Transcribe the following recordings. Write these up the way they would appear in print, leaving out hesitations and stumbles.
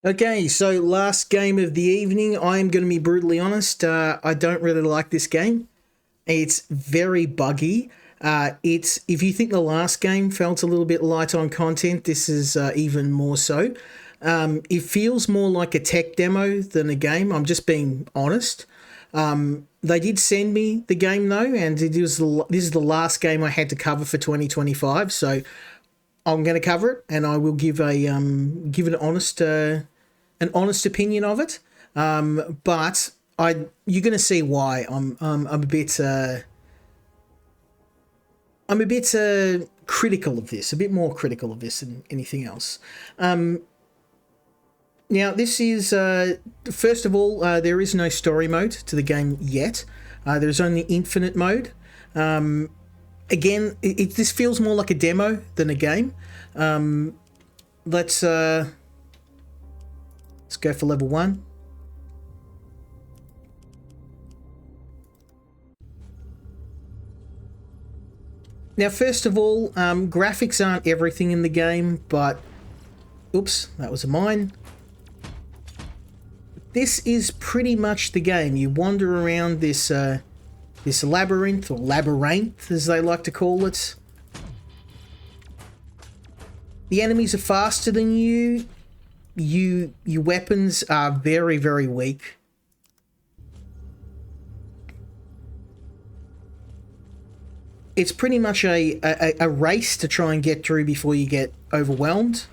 Okay, so last game of the evening. I am going to be brutally honest. I don't really like this game. It's very buggy. It's if you think the last game felt a little bit light on content, this is even more so. It feels more like a tech demo than a game. I'm just being honest. They did send me the game though, and this is the last game I had to cover for 2025. So I'm going to cover it, and I will give an honest opinion of it. But you're going to see why I'm a bit critical of this, a bit more critical of this than anything else. Now, this is first of all, there is no story mode to the game yet. There's only infinite mode. Again, this feels more like a demo than a game. Let's go for level 1. Now, first of all, graphics aren't everything in the game, but oops, that was a mine. This is pretty much the game. You wander around this labyrinth, or labyrinth as they like to call it. The enemies are faster than you. Your weapons are very, very weak. It's pretty much a race to try and get through before you get overwhelmed.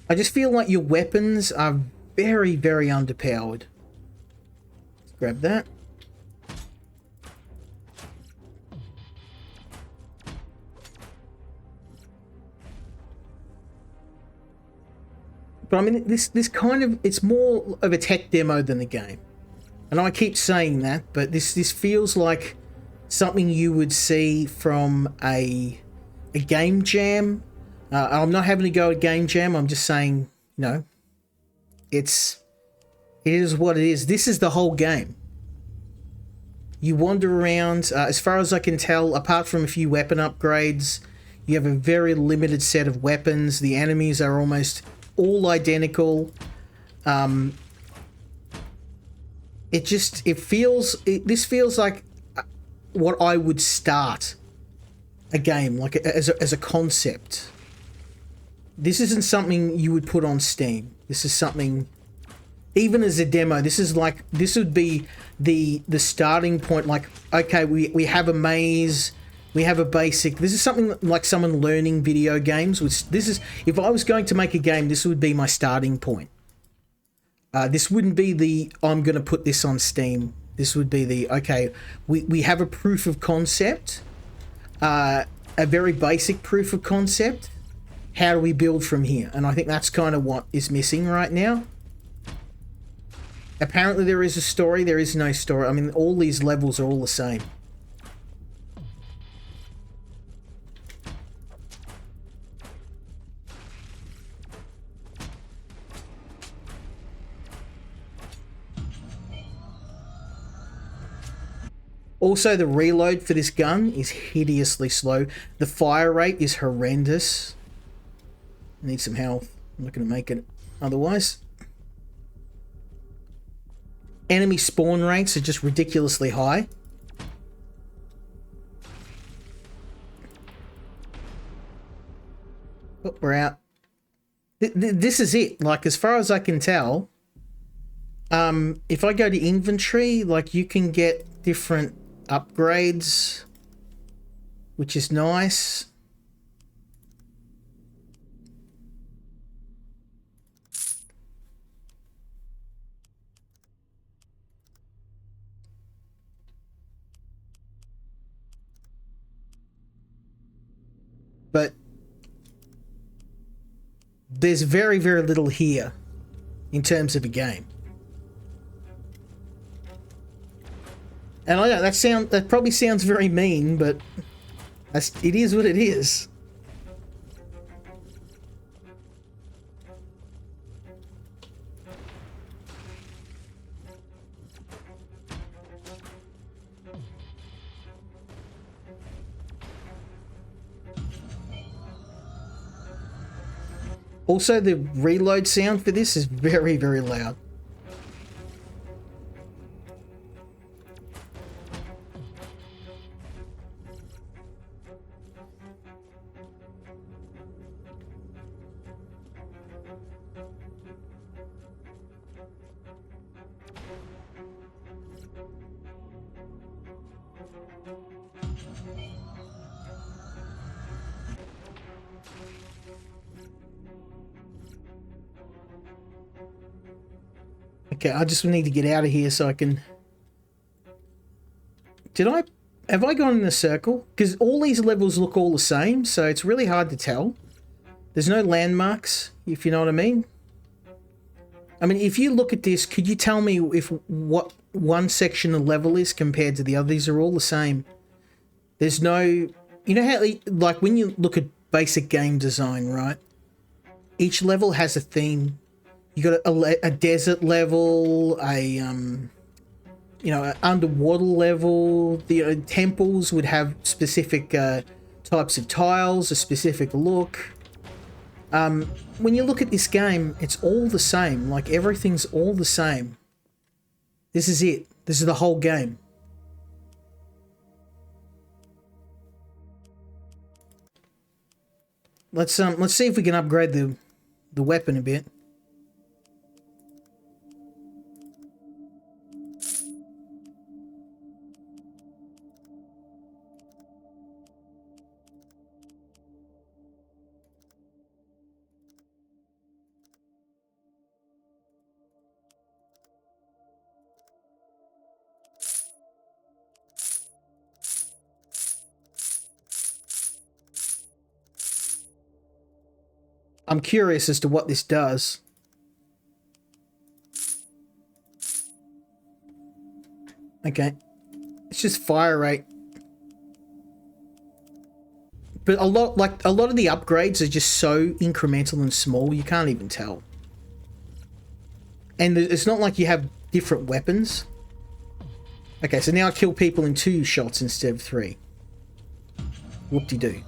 I just feel like your weapons are very, very underpowered. Let's grab that. But I mean, this kind of, it's more of a tech demo than a game. And I keep saying that, but this feels like something you would see from a game jam. I'm not having to go at game jam. I'm just saying, it is what it is. This is the whole game. You wander around. As far as I can tell, apart from a few weapon upgrades, you have a very limited set of weapons. The enemies are almost all identical. This feels like what I would start a game, like as a concept. This isn't something you would put on Steam. This is something, even as a demo, this would be the starting point. Like, okay, we have a maze, we have a basic. This is something like someone learning video games. If I was going to make a game, this would be my starting point. This wouldn't be I'm going to put this on Steam. This would be okay, we have a proof of concept, a very basic proof of concept. How do we build from here? And I think that's kind of what is missing right now. Apparently there is a story. There is no story. I mean, all these levels are all the same. Also, the reload for this gun is hideously slow. The fire rate is horrendous. I need some health. I'm not going to make it otherwise. Enemy spawn rates are just ridiculously high. Oh, we're out. This is it. Like, as far as I can tell, if I go to inventory, like, you can get different upgrades, which is nice. But there's very, very little here in terms of a game. And I know that probably sounds very mean, but it is what it is. Also, the reload sound for this is very, very loud. Okay, I just need to get out of here so I can... Have I gone in a circle? Because all these levels look all the same, so it's really hard to tell. There's no landmarks, if you know what I mean. I mean, if you look at this, could you tell me if what one section of level is compared to the other? These are all the same. There's no... You know how, like, when you look at basic game design, right? Each level has a theme. You got a desert level, an underwater level. The temples would have specific types of tiles, a specific look. When you look at this game, it's all the same. Like, everything's all the same. This is it. This is the whole game. Let's see if we can upgrade the weapon a bit. I'm curious as to what this does. Okay. It's just fire rate. But a lot of the upgrades are just so incremental and small, you can't even tell. And it's not like you have different weapons. Okay, so now I kill people in 2 shots instead of 3. Whoop-de-doo.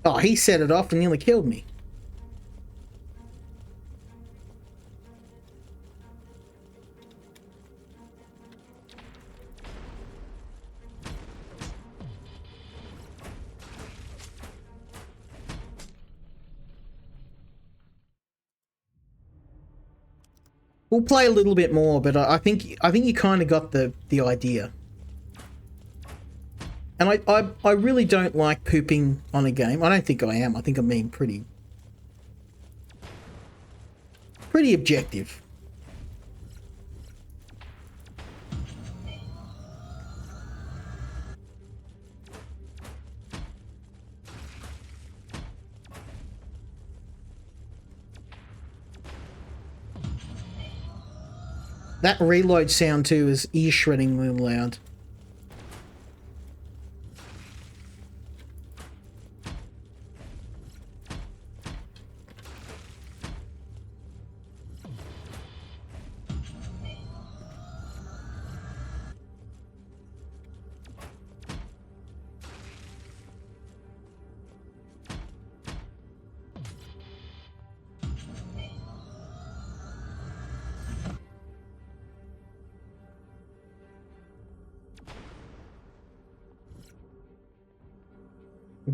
Oh, he set it off and nearly killed me. We'll play a little bit more, but I think you kind of got the idea. And I really don't like pooping on a game. I don't think I am. I think I'm being pretty objective. That reload sound too is ear-shreddingly loud.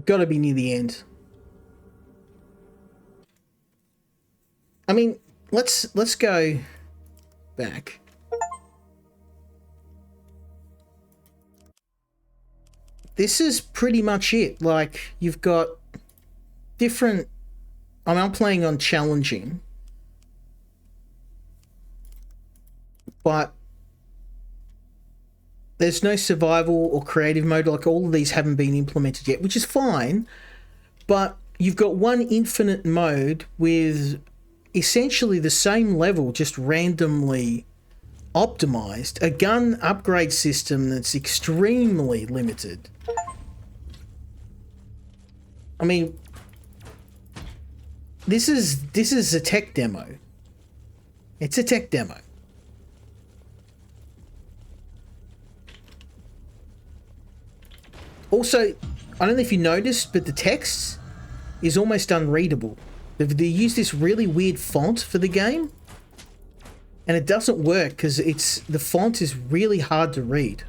Gotta be near the end. I mean, let's go back. This is pretty much it. Like, you've got different... I'm playing on challenging. But there's no survival or creative mode. Like, all of these haven't been implemented yet, which is fine. But you've got one infinite mode with essentially the same level, just randomly optimized. A gun upgrade system that's extremely limited. I mean, this is a tech demo. It's a tech demo. Also, I don't know if you noticed, but the text is almost unreadable. They use this really weird font for the game, and it doesn't work because the font is really hard to read.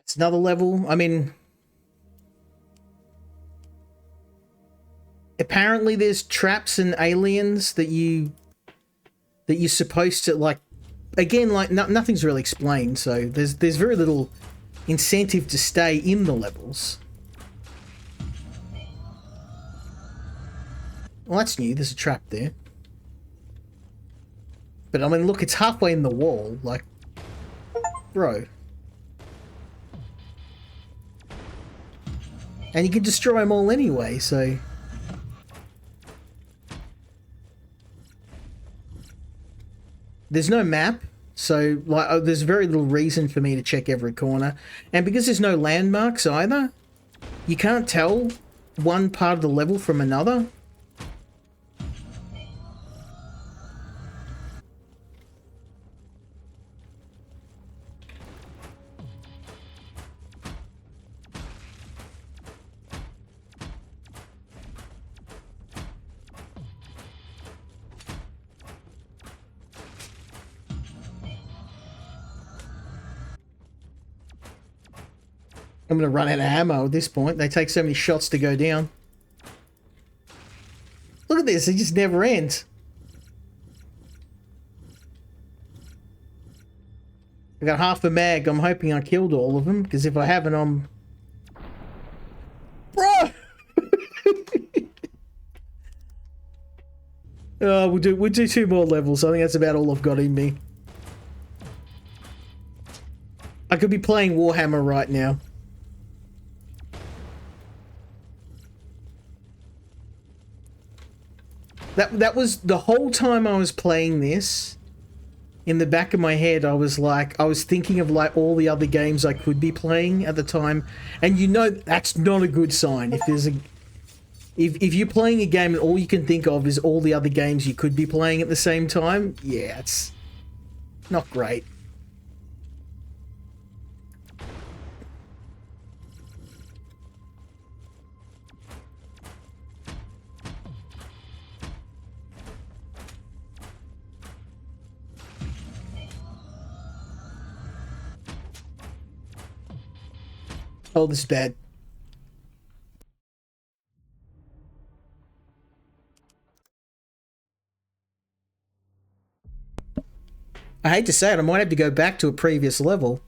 It's another level. I mean, apparently there's traps and aliens that you're supposed to, like, again, like nothing's really explained, so there's very little incentive to stay in the levels. Well, that's new. There's a trap there. But I mean, look, it's halfway in the wall. Like, bro. And you can destroy them all anyway, so... There's no map, so like there's very little reason for me to check every corner. And because there's no landmarks either, you can't tell one part of the level from another. I'm going to run out of ammo at this point. They take so many shots to go down. Look at this. It just never ends. I got half a mag. I'm hoping I killed all of them, because if I haven't, I'm... Bro! We'll do 2 more levels. I think that's about all I've got in me. I could be playing Warhammer right now. That was the whole time I was playing this. In the back of my head, I was thinking of like all the other games I could be playing at the time, and you know that's not a good sign. If you're playing a game and all you can think of is all the other games you could be playing at the same time, yeah, it's not great. Oh, this is bad. I hate to say it, I might have to go back to a previous level.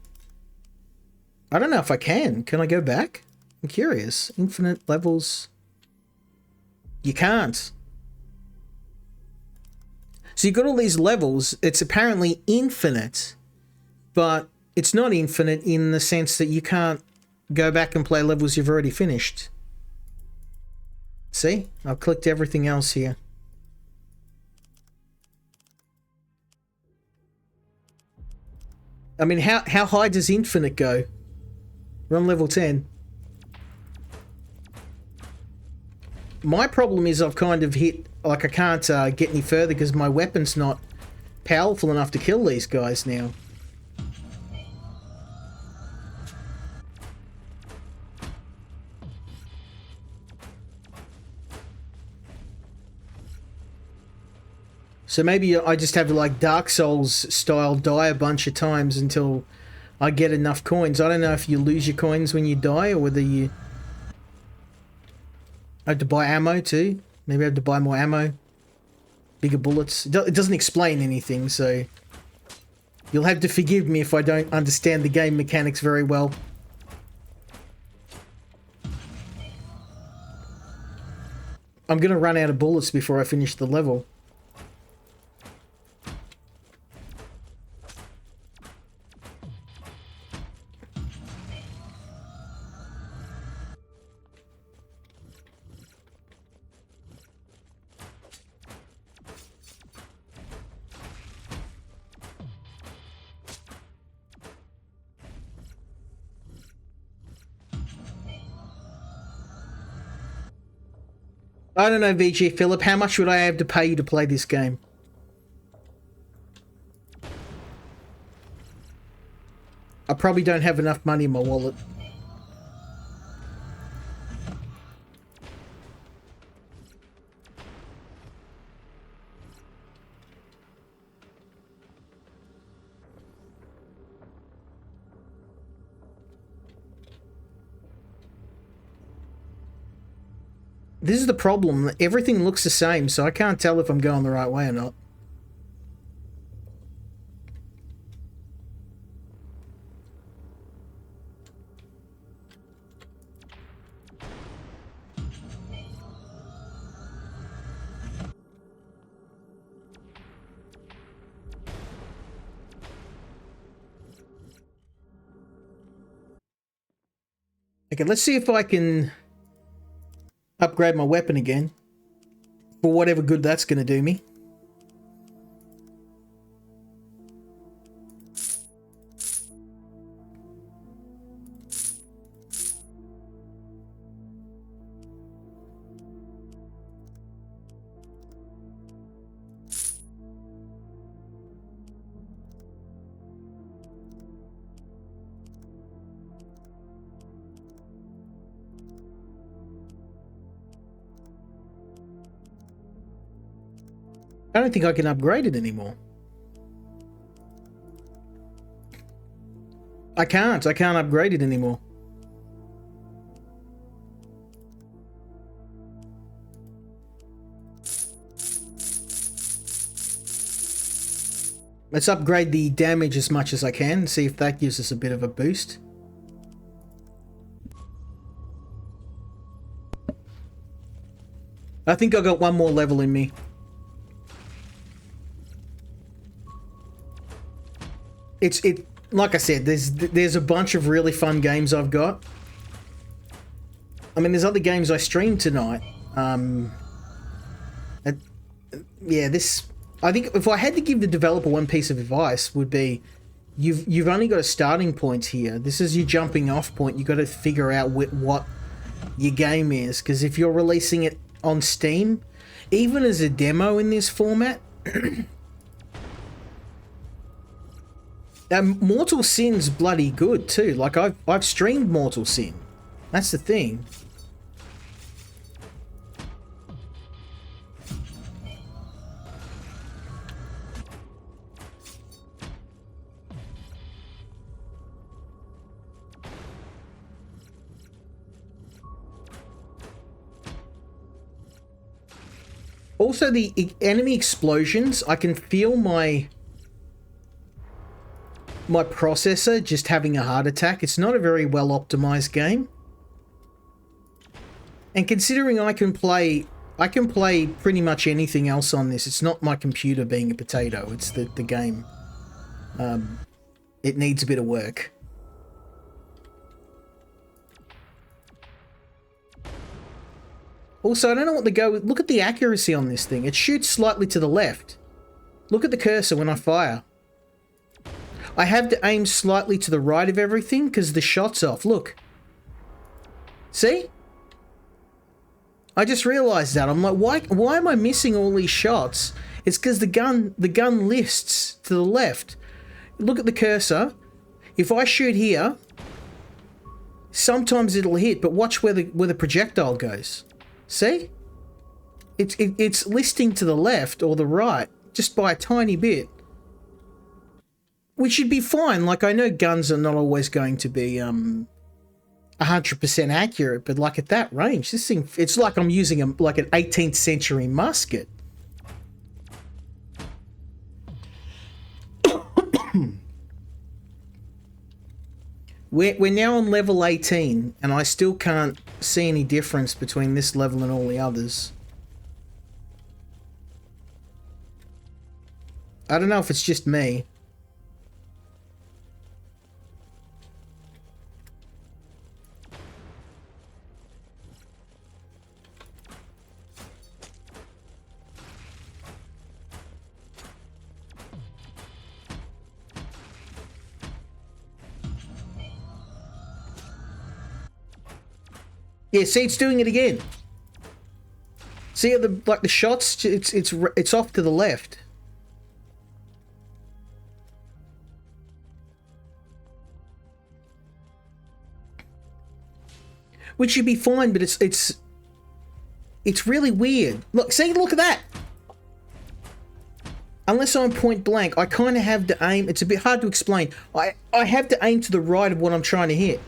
I don't know if I can. Can I go back? I'm curious. Infinite levels. You can't. So you've got all these levels. It's apparently infinite, but it's not infinite in the sense that you can't go back and play levels you've already finished. See? I've clicked everything else here. I mean, how high does infinite go? We're on level 10. My problem is I've kind of hit... Like, I can't get any further because my weapon's not powerful enough to kill these guys now. So maybe I just have to, like, Dark Souls style die a bunch of times until I get enough coins. I don't know if you lose your coins when you die or whether you... I have to buy ammo too. Maybe I have to buy more ammo. Bigger bullets. It doesn't explain anything, so... You'll have to forgive me if I don't understand the game mechanics very well. I'm gonna run out of bullets before I finish the level. I don't know, VG Philip, how much would I have to pay you to play this game? I probably don't have enough money in my wallet. This is the problem. Everything looks the same, so I can't tell if I'm going the right way or not. Okay, let's see if I can upgrade my weapon again. For whatever good that's going to do me. I don't think I can upgrade it anymore. I can't upgrade it anymore. Let's upgrade the damage as much as I can and see if that gives us a bit of a boost. I think I got one more level in me. Like I said, there's a bunch of really fun games I've got. I mean, there's other games I streamed tonight. Yeah, I think if I had to give the developer one piece of advice, would be you've only got a starting point here. This is your jumping off point. You've got to figure out what your game is, because if you're releasing it on Steam, even as a demo in this format. Mortal Sin's bloody good too. Like I've streamed Mortal Sin. That's the thing. Also, the enemy explosions, I can feel my processor just having a heart attack. It's not a very well optimized game. And considering I can play pretty much anything else on this. It's not my computer being a potato. It's the game. It needs a bit of work. Also, I don't know what to go with. Look at the accuracy on this thing. It shoots slightly to the left. Look at the cursor when I fire. I have to aim slightly to the right of everything because the shot's off. Look. See? I just realized that. I'm like, why am I missing all these shots? It's because the gun lifts to the left. Look at the cursor. If I shoot here, sometimes it'll hit, but watch where the projectile goes. See? It's listing to the left or the right just by a tiny bit. Which should be fine. Like, I know guns are not always going to be 100% accurate, but like at that range, this thing, it's like I'm using like an 18th century musket. We're now on level 18, and I still can't see any difference between this level and all the others. I don't know if it's just me. Yeah, see, it's doing it again. See the shots. It's off to the left. Which should be fine, but it's really weird. Look, see, look at that. Unless I'm point blank, I kind of have to aim. It's a bit hard to explain. I have to aim to the right of what I'm trying to hit.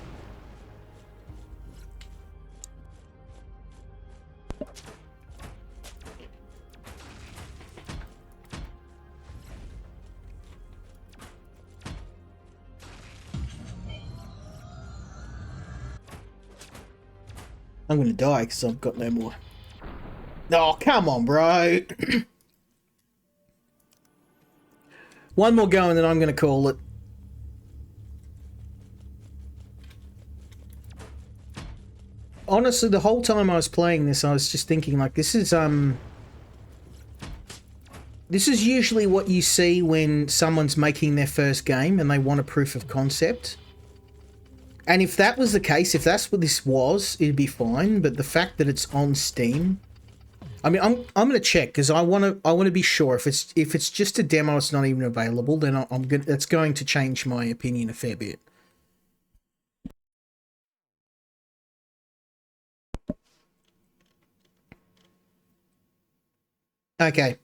I'm gonna die because I've got no more. Oh, come on, bro. One more go and then I'm gonna call it. Honestly, the whole time I was playing this, I was just thinking, like, this is usually what you see when someone's making their first game and they want a proof of concept. And if that was the case, if that's what this was, it'd be fine. But the fact that it's on Steam, I mean, I'm gonna check because I want to be sure. If it's just a demo, it's not even available. Then that's going to change my opinion a fair bit. Okay.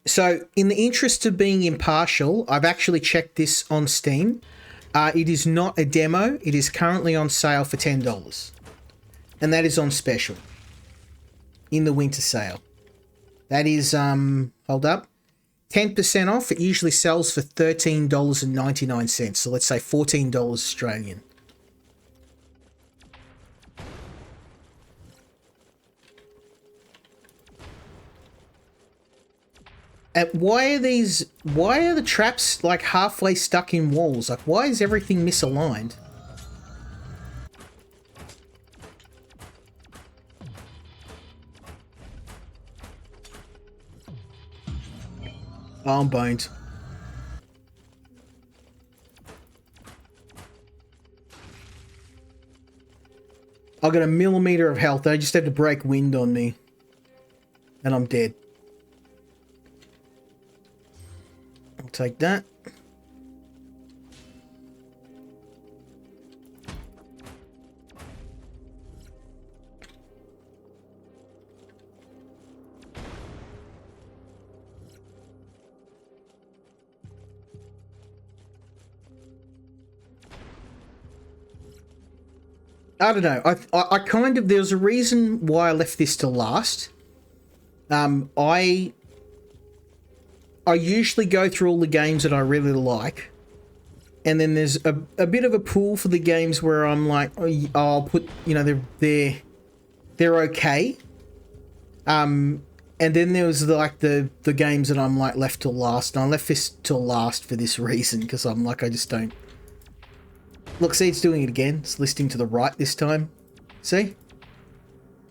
So, in the interest of being impartial, I've actually checked this on Steam. It is not a demo. It is currently on sale for $10. And that is on special. In the winter sale. That is, hold up. 10% off. It usually sells for $13.99. So, let's say $14 Australian. Why are the traps like halfway stuck in walls? Like, why is everything misaligned? Oh, I'm boned. I've got a millimeter of health. I just have to break wind on me. And I'm dead. Take that. I don't know. I kind of, there's a reason why I left this to last. I usually go through all the games that I really like, and then there's a bit of a pool for the games where I'm like, oh, I'll put, you know, they're okay. And then there was like the games that I'm like left till last, and I left this till last for this reason because I'm like, I just don't. Look, see, it's doing it again. It's listing to the right this time. See?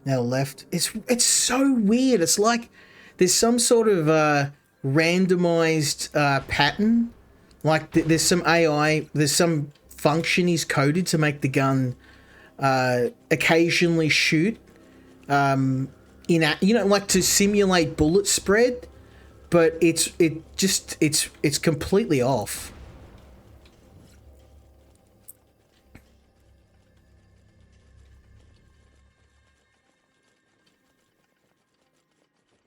Now left. It's so weird. It's like there's some sort of randomized pattern. Like there's some AI, there's some function he's coded to make the gun occasionally shoot like to simulate bullet spread, but it's completely off.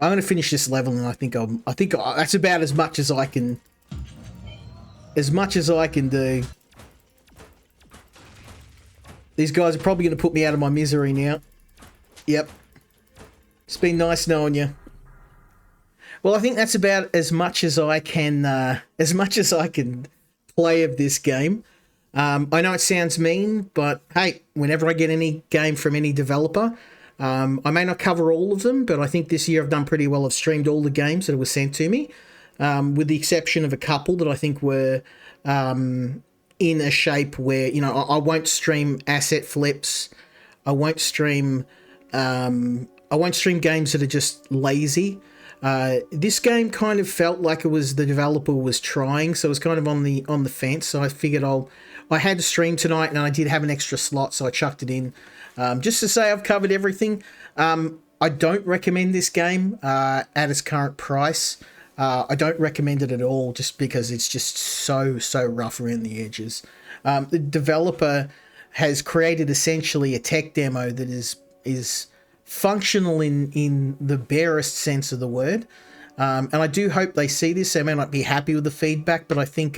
I'm gonna finish this level, and I think that's about as much as I can do. These guys are probably gonna put me out of my misery now. Yep. It's been nice knowing you. Well, I think that's about as much as I can play of this game. I know it sounds mean, but hey, whenever I get any game from any developer, I may not cover all of them, but I think this year I've done pretty well. I've streamed all the games that were sent to me, with the exception of a couple that I think were in a shape where, you know, I won't stream asset flips. I won't stream games that are just lazy. This game kind of felt like it was the developer was trying, so it was kind of on the fence. So I figured I had to stream tonight, and I did have an extra slot, so I chucked it in just to say I've covered everything. I don't recommend this game at its current price. I don't recommend it at all, just because it's just so rough around the edges. The developer has created essentially a tech demo that is functional in the barest sense of the word. And I do hope they see this. They may not be happy with the feedback, but I think,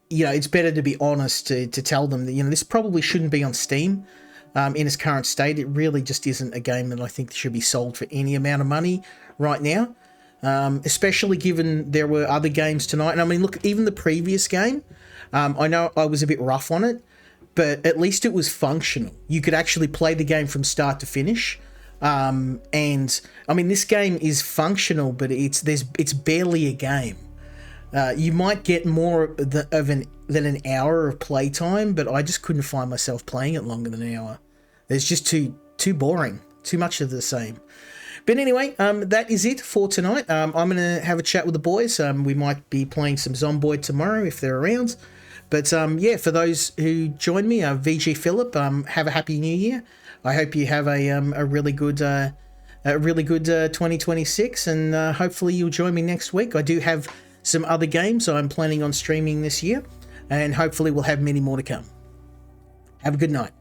it's better to be honest to tell them that, this probably shouldn't be on Steam in its current state. It really just isn't a game that I think should be sold for any amount of money right now, especially given there were other games tonight. And I mean, look, even the previous game, I know I was a bit rough on it, but at least it was functional. You could actually play the game from start to finish. And I mean, this game is functional, but it's barely a game. You might get more than an hour of playtime, but I just couldn't find myself playing it longer than an hour. It's just too boring, too much of the same. But anyway, that is it for tonight. I'm going to have a chat with the boys. We might be playing some Zomboid tomorrow if they're around. But yeah, for those who joined me, VG Philip, have a happy New Year. I hope you have a really good 2026, and hopefully you'll join me next week. I do have some other games I'm planning on streaming this year, and hopefully we'll have many more to come. Have a good night.